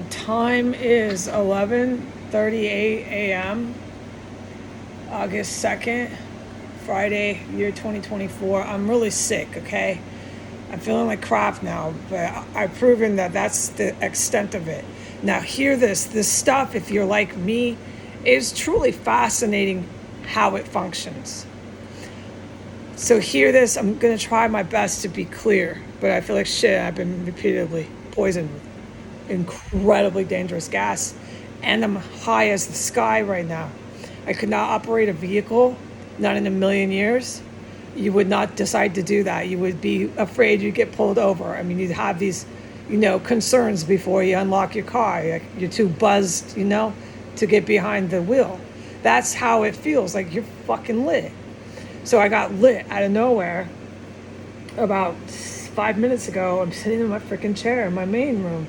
Time is 11:38 a.m. August 2nd, Friday, year 2024. I'm really sick, okay? I'm feeling like crap now, but I've proven that that's the extent of it. Now, hear this. This stuff, if you're like me, is truly fascinating how it functions. So hear this. I'm going to try my best to be clear, but I feel like shit. I've been repeatedly poisoned with incredibly dangerous gas, and I'm high as the sky right now. I could not operate a vehicle, not in a million years. You would not decide to do that. You would be afraid you'd get pulled over. I mean, you'd have these, concerns before you unlock your car. You're too buzzed, to get behind the wheel. That's how it feels, like you're fucking lit. So I got lit out of nowhere about 5 minutes ago. I'm sitting in my freaking chair in my main room.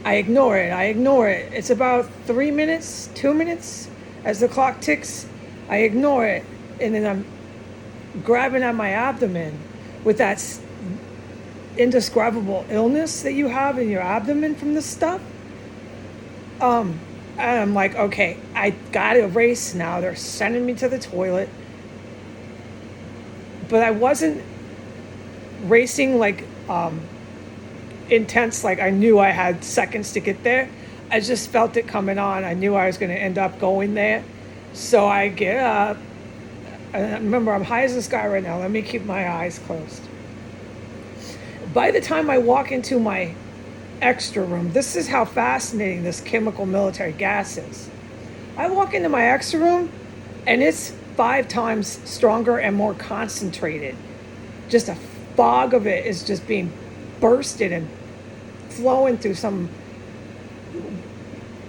I ignore it. It's about 3 minutes, 2 minutes as the clock ticks. I ignore it. And then I'm grabbing at my abdomen with that indescribable illness that you have in your abdomen from this stuff. And I'm like, okay, I gotta race now. They're sending me to the toilet. But I wasn't racing like intense, like I knew I had seconds to get there. I just felt it coming on. I knew I was going to end up going there. So I get up. And remember, I'm high as the sky right now. Let me keep my eyes closed. By the time I walk into my extra room, this is how fascinating this chemical military gas is. I walk into my extra room and it's 5 times stronger and more concentrated. Just a fog of it is just being bursted and flowing through some,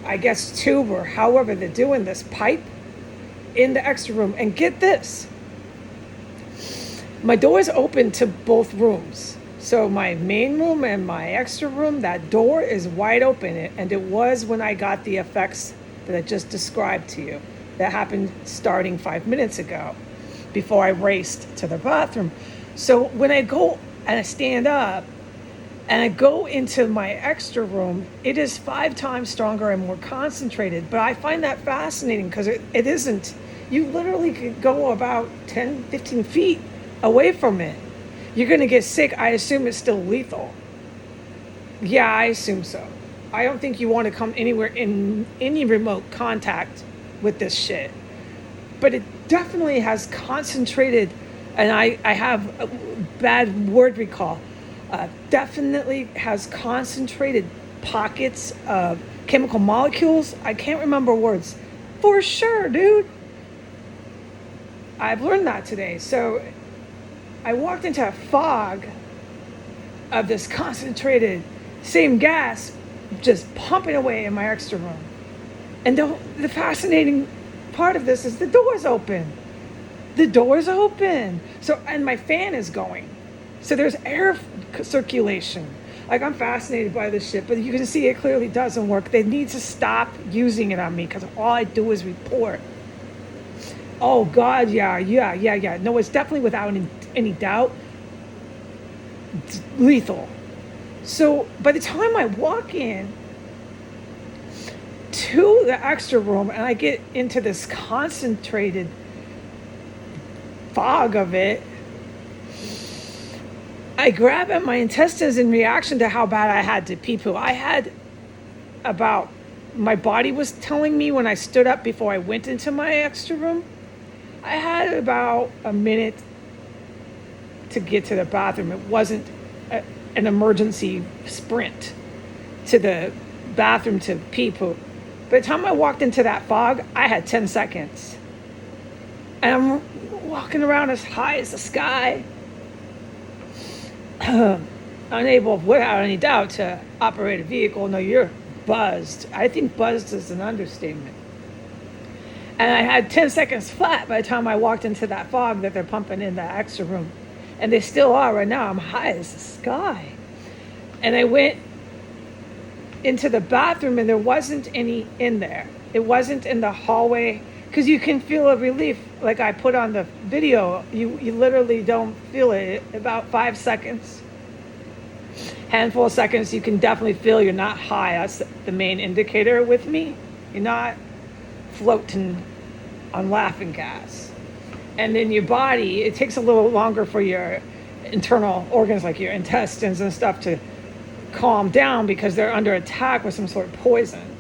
I guess, tube or however they're doing this pipe in the extra room. And get this, my door is open to both rooms. So my main room and my extra room, that door is wide open. And it was when I got the effects that I just described to you. That happened starting 5 minutes ago before I raced to the bathroom. So when I go and I stand up and I go into my extra room, it is 5 times stronger and more concentrated. But I find that fascinating because it isn't. You literally could go about 10, 15 feet away from it. You're going to get sick. I assume it's still lethal. Yeah, I assume so. I don't think you want to come anywhere in any remote contact with this shit. But it definitely has concentrated, and I have a bad word recall, definitely has concentrated pockets of chemical molecules. I can't remember words. For sure, dude. I've learned that today. So I walked into a fog of this concentrated same gas just pumping away in my extra room. And the fascinating part of this is the door's open. The door's open. So, and my fan is going. So there's air circulation. Like, I'm fascinated by this shit, but you can see it clearly doesn't work. They need to stop using it on me because all I do is report. Oh God, yeah. No, it's definitely without any doubt lethal. So by the time I walk in to the extra room and I get into this concentrated fog of it, I grab at my intestines in reaction to how bad I had to pee-poo. My body was telling me when I stood up before I went into my extra room, I had about a minute to get to the bathroom. It wasn't an emergency sprint to the bathroom to pee-poo. By the time I walked into that fog, I had 10 seconds. And I'm walking around as high as the sky, unable, without any doubt, to operate a vehicle. No, you're buzzed. I think buzzed is an understatement. And I had 10 seconds flat by the time I walked into that fog that they're pumping in the extra room. And they still are right now. I'm high as the sky. And I went into the bathroom and there wasn't any in there. It wasn't in the hallway, because you can feel a relief. Like I put on the video, you literally don't feel it about 5 seconds. handful of seconds, you can definitely feel you're not high. That's the main indicator with me. You're not floating on laughing gas. And then your body, it takes a little longer for your internal organs like your intestines and stuff to calm down because they're under attack with some sort of poison.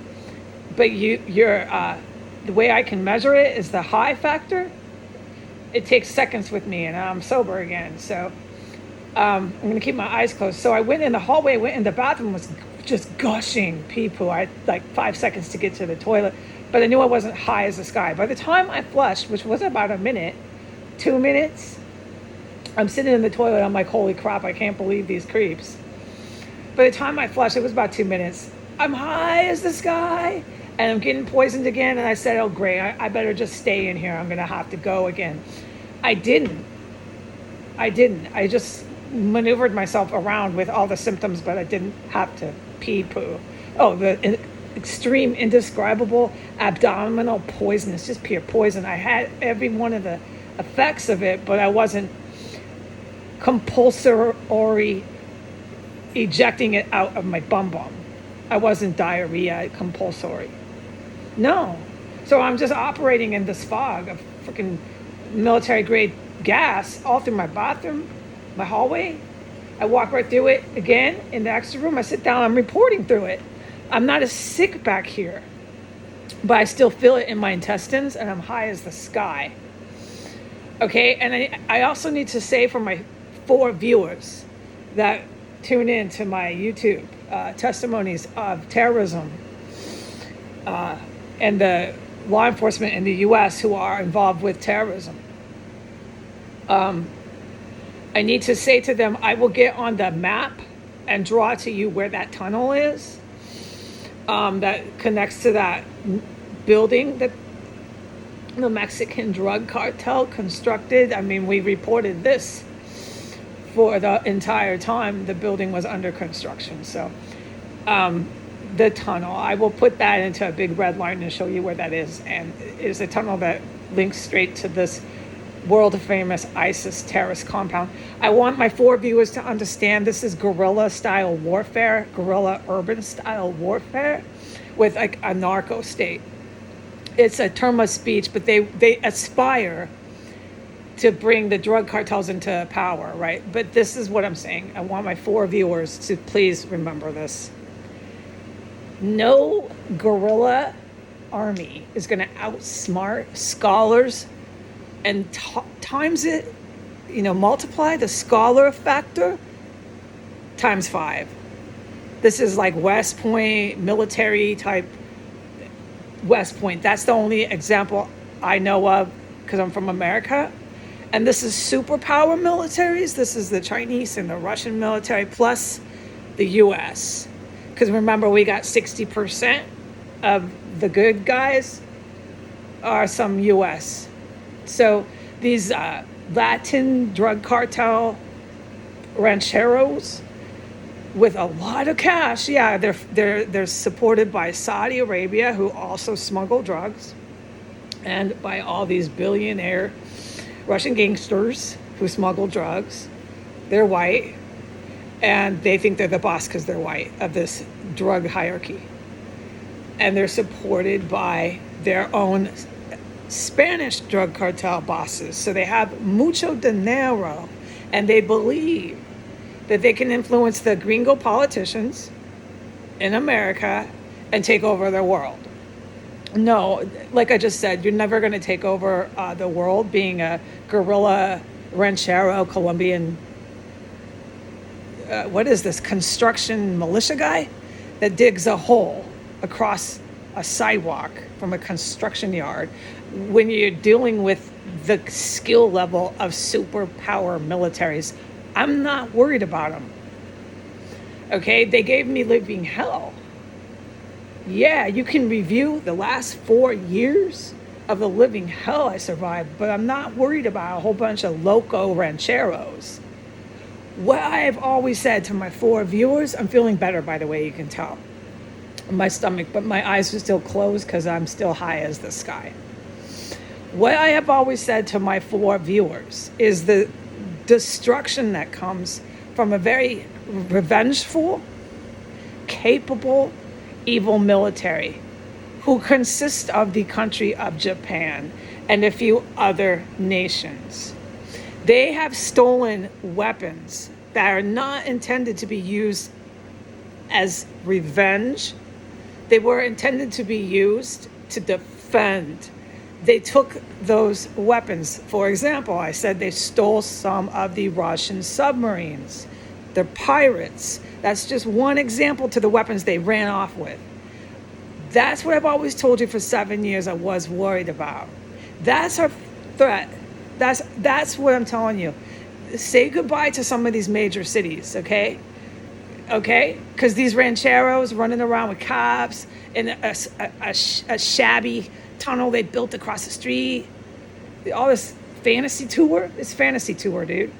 But the way I can measure it is the high factor. It takes seconds with me and I'm sober again. So I'm going to keep my eyes closed. So I went in the hallway, went in the bathroom, was just gushing pee poo. I had like 5 seconds to get to the toilet, but I knew I wasn't high as the sky. By the time I flushed, which was about a minute, 2 minutes, I'm sitting in the toilet. I'm like, holy crap, I can't believe these creeps. By the time I flushed, it was about 2 minutes. I'm high as the sky and I'm getting poisoned again. And I said, oh, great, I better just stay in here. I'm going to have to go again. I didn't. I just maneuvered myself around with all the symptoms, but I didn't have to pee poo. Oh, the extreme, indescribable abdominal poison. It's just pure poison. I had every one of the effects of it, but I wasn't compulsory ejecting it out of my bum. I wasn't diarrhea compulsory. No. So I'm just operating in this fog of freaking military grade gas all through my bathroom, my hallway. I walk right through it again in the extra room. I sit down, I'm reporting through it. I'm not as sick back here, but I still feel it in my intestines and I'm high as the sky. Okay, and I also need to say for my 4 viewers that tune in to my YouTube testimonies of terrorism and the law enforcement in the U.S. who are involved with terrorism. I need to say to them, I will get on the map and draw to you where that tunnel is that connects to that building that the Mexican drug cartel constructed. I mean, we reported this for the entire time the building was under construction. So the tunnel, I will put that into a big red line and show you where that is. And it is a tunnel that links straight to this world famous ISIS terrorist compound. I want my 4 viewers to understand this is guerrilla style warfare, guerrilla urban style warfare with like a narco state. It's a term of speech, but they aspire to bring the drug cartels into power, right? But this is what I'm saying. I want my 4 viewers to please remember this. No guerrilla army is going to outsmart scholars and times it, multiply the scholar factor times 5. This is like West Point, military type West Point. That's the only example I know of because I'm from America. And this is superpower militaries. This is the Chinese and the Russian military plus the U.S. Because remember, we got 60% of the good guys are some U.S. So these Latin drug cartel rancheros with a lot of cash, yeah, they're supported by Saudi Arabia, who also smuggle drugs, and by all these billionaire Russian gangsters who smuggle drugs. They're white, and they think they're the boss because they're white of this drug hierarchy. And they're supported by their own Spanish drug cartel bosses. So they have mucho dinero, and they believe that they can influence the gringo politicians in America and take over the world. No, like I just said, you're never going to take over the world being a guerrilla ranchero Colombian, what is this, construction militia guy that digs a hole across a sidewalk from a construction yard when you're dealing with the skill level of superpower militaries. I'm not worried about them. Okay, they gave me living hell. Yeah, you can review the last 4 years of the living hell I survived, but I'm not worried about a whole bunch of loco rancheros. What I've always said to my 4 viewers, I'm feeling better, by the way, you can tell. My stomach, but my eyes are still closed because I'm still high as the sky. What I have always said to my 4 viewers is the destruction that comes from a very revengeful, capable, evil military who consists of the country of Japan and a few other nations. They have stolen weapons that are not intended to be used as revenge. They were intended to be used to defend. They took those weapons. For example, I said they stole some of the Russian submarines. They're pirates. That's just one example to the weapons they ran off with. That's what I've always told you for 7 years I was worried about. That's our threat. That's what I'm telling you. Say goodbye to some of these major cities, okay? Okay? Because these rancheros running around with cops in a shabby tunnel they built across the street. All this fantasy tour, dude,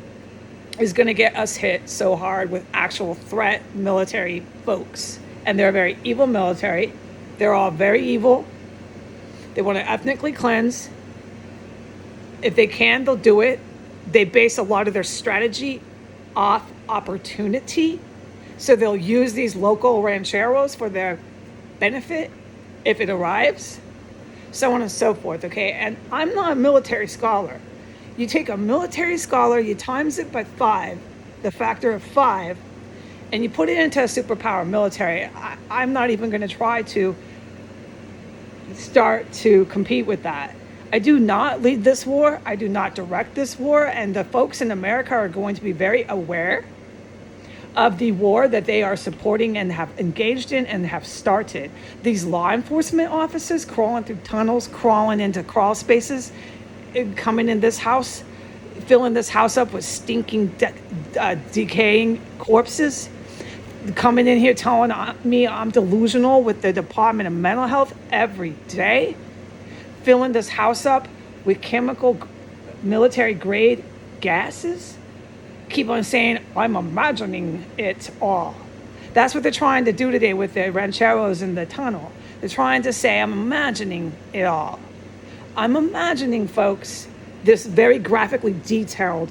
is going to get us hit so hard with actual threat military folks. And they're a very evil military. They're all very evil. They want to ethnically cleanse. If they can, they'll do it. They base a lot of their strategy off opportunity. So they'll use these local rancheros for their benefit if it arrives, so on and so forth, okay? And I'm not a military scholar. You take a military scholar, you times it by 5, the factor of 5, and you put it into a superpower military. I'm not even going to try to start to compete with that. I do not lead this war. I do not direct this war. And the folks in America are going to be very aware of the war that they are supporting and have engaged in and have started. These law enforcement officers crawling through tunnels, crawling into crawl spaces, coming in this house, filling this house up with stinking, decaying corpses, coming in here telling me I'm delusional with the Department of Mental Health every day, filling this house up with chemical military grade gases. Keep on saying, I'm imagining it all. That's what they're trying to do today with the rancheros in the tunnel. They're trying to say, I'm imagining it all. I'm imagining, folks, this very graphically detailed,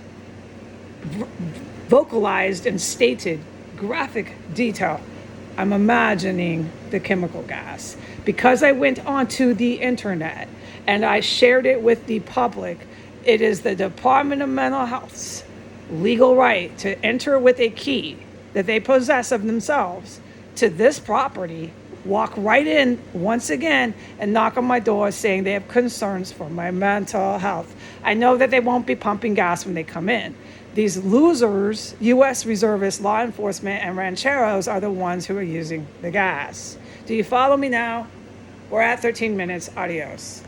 vocalized and stated graphic detail. I'm imagining the chemical gas. Because I went onto the internet and I shared it with the public, it is the Department of Mental Health's legal right to enter with a key that they possess of themselves to this property, walk right in once again and knock on my door saying they have concerns for my mental health. I know that they won't be pumping gas when they come in. These losers, U.S. reservists, law enforcement, and rancheros are the ones who are using the gas. Do you follow me now? We're at 13 minutes. Adios.